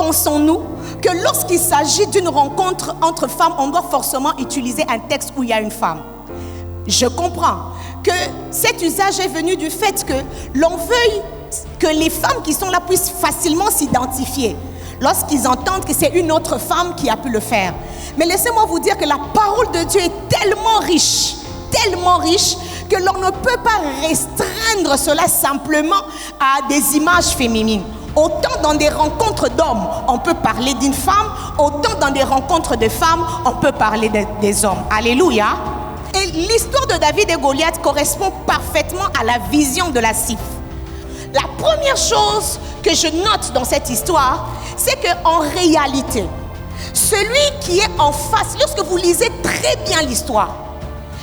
pensons-nous que lorsqu'il s'agit d'une rencontre entre femmes, on doit forcément utiliser un texte où il y a une femme? Je comprends que cet usage est venu du fait que l'on veuille que les femmes qui sont là puissent facilement s'identifier lorsqu'ils entendent que c'est une autre femme qui a pu le faire. Mais laissez-moi vous dire que la parole de Dieu est tellement riche que l'on ne peut pas restreindre cela simplement à des images féminines. Autant dans des rencontres d'hommes, on peut parler d'une femme, autant dans des rencontres de femmes, on peut parler des hommes. Alléluia. Et l'histoire de David et Goliath correspond parfaitement à la vision de la Sif. La première chose que je note dans cette histoire, c'est qu'en réalité, celui qui est en face, lorsque vous lisez très bien l'histoire,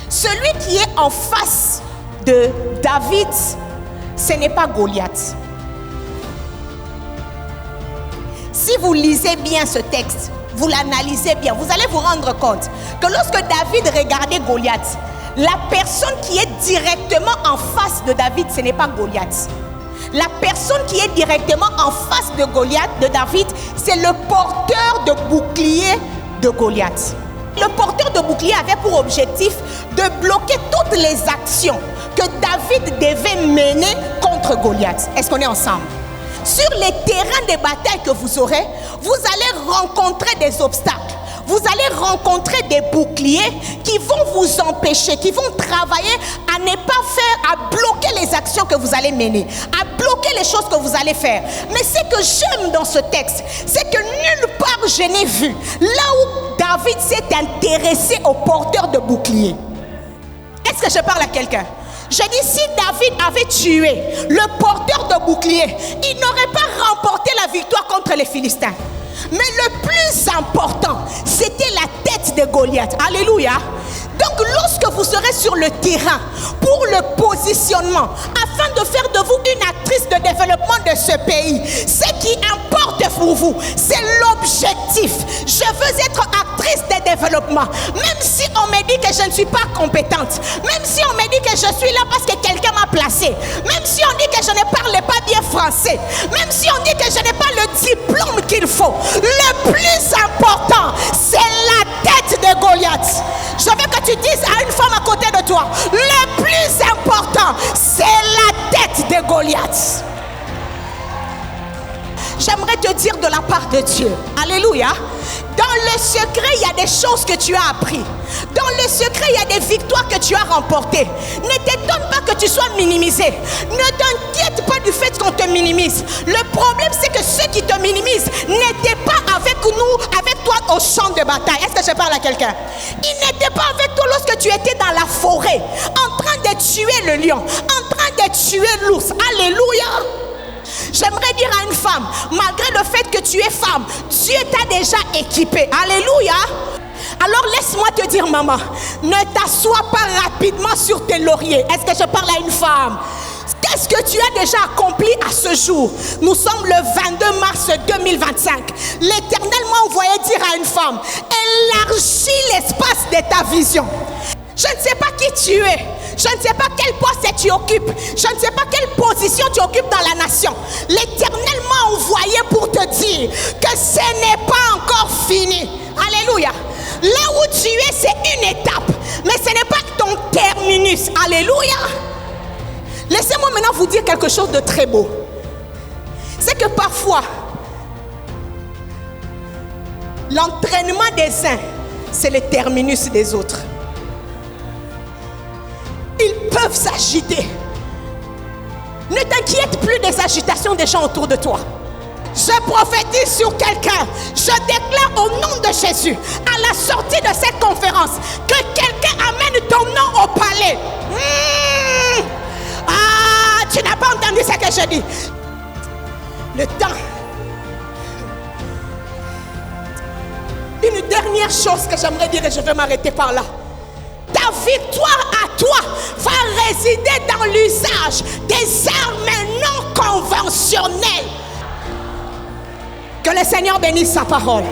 celui qui est en face de David, ce n'est pas Goliath. Si vous lisez bien ce texte, vous l'analysez bien, vous allez vous rendre compte que lorsque David regardait Goliath, la personne qui est directement en face de David, ce n'est pas Goliath. La personne qui est directement en face de Goliath, de David, c'est le porteur de bouclier de Goliath. Le porteur de bouclier avait pour objectif de bloquer toutes les actions que David devait mener contre Goliath. Est-ce qu'on est ensemble? Sur les terrains de bataille que vous aurez, vous allez rencontrer des obstacles. Vous allez rencontrer des boucliers qui vont vous empêcher, qui vont travailler à ne pas faire, à bloquer les actions que vous allez mener, à bloquer les choses que vous allez faire. Mais ce que j'aime dans ce texte, c'est que nulle part je n'ai vu là où David s'est intéressé au porteur de bouclier. Est-ce que je parle à quelqu'un? Je dis, si David avait tué le porteur de bouclier, il n'aurait pas remporté la victoire contre les Philistins. Mais le plus important, c'était la tête de Goliath. Alléluia. Donc lorsque vous serez sur le terrain pour le positionnement, afin de faire de vous une actrice de développement de ce pays, ce qui importe pour vous, c'est l'objectif. Je veux être actrice de développement. Même si on me dit que je ne suis pas compétente, même si on me dit que je suis là parce que quelqu'un m'a placé, même si on dit que je ne parle pas bien français, même si on dit que je n'ai pas le diplôme qu'il faut, le plus important, c'est la tête de Goliath. Je veux que tu dises à une femme à côté de toi, le plus important, c'est la tête de Goliath. J'aimerais te dire de la part de Dieu, alléluia, dans le secret, il y a des choses que tu as appris. Dans le secret, il y a des victoires que tu as remportées. Ne t'étonne pas que tu sois minimisé. Ne t'inquiète pas du fait qu'on te minimise. Le problème, c'est que ceux qui te minimisent n'étaient pas avec nous, avec toi au champ de bataille. Est-ce que je parle à quelqu'un? Ils n'étaient pas avec toi lorsque tu étais dans la forêt, en train de tuer le lion, en train de tuer l'ours. Alléluia. J'aimerais dire à une femme, malgré le fait que tu es femme, Dieu t'a déjà équipée. Alléluia. Alors laisse-moi te dire, maman, ne t'assois pas rapidement sur tes lauriers. Est-ce que je parle à une femme? Qu'est-ce que tu as déjà accompli à ce jour? Nous sommes le 22 mars 2025. L'Éternel m'a envoyé dire à une femme, élargis l'espace de ta vision. Je ne sais pas qui tu es. Je ne sais pas quel poste tu occupes. Je ne sais pas quelle position tu occupes dans la nation. L'Éternel m'a envoyé pour te dire que ce n'est pas encore fini. Alléluia. Là où tu es, c'est une étape. Mais ce n'est pas ton terminus. Alléluia. Laissez-moi maintenant vous dire quelque chose de très beau. C'est que parfois, l'entraînement des uns, c'est le terminus des autres. Ils peuvent s'agiter. Ne t'inquiète plus des agitations des gens autour de toi. Je prophétise sur quelqu'un. Je déclare au nom de Jésus, à la sortie de cette conférence, que quelqu'un amène ton nom au palais. Ah, tu n'as pas entendu ce que je dis. Le temps. Une dernière chose que j'aimerais dire et je vais m'arrêter par là. Ta victoire à toi va résider dans l'usage des armes non conventionnelles. Que le Seigneur bénisse sa parole.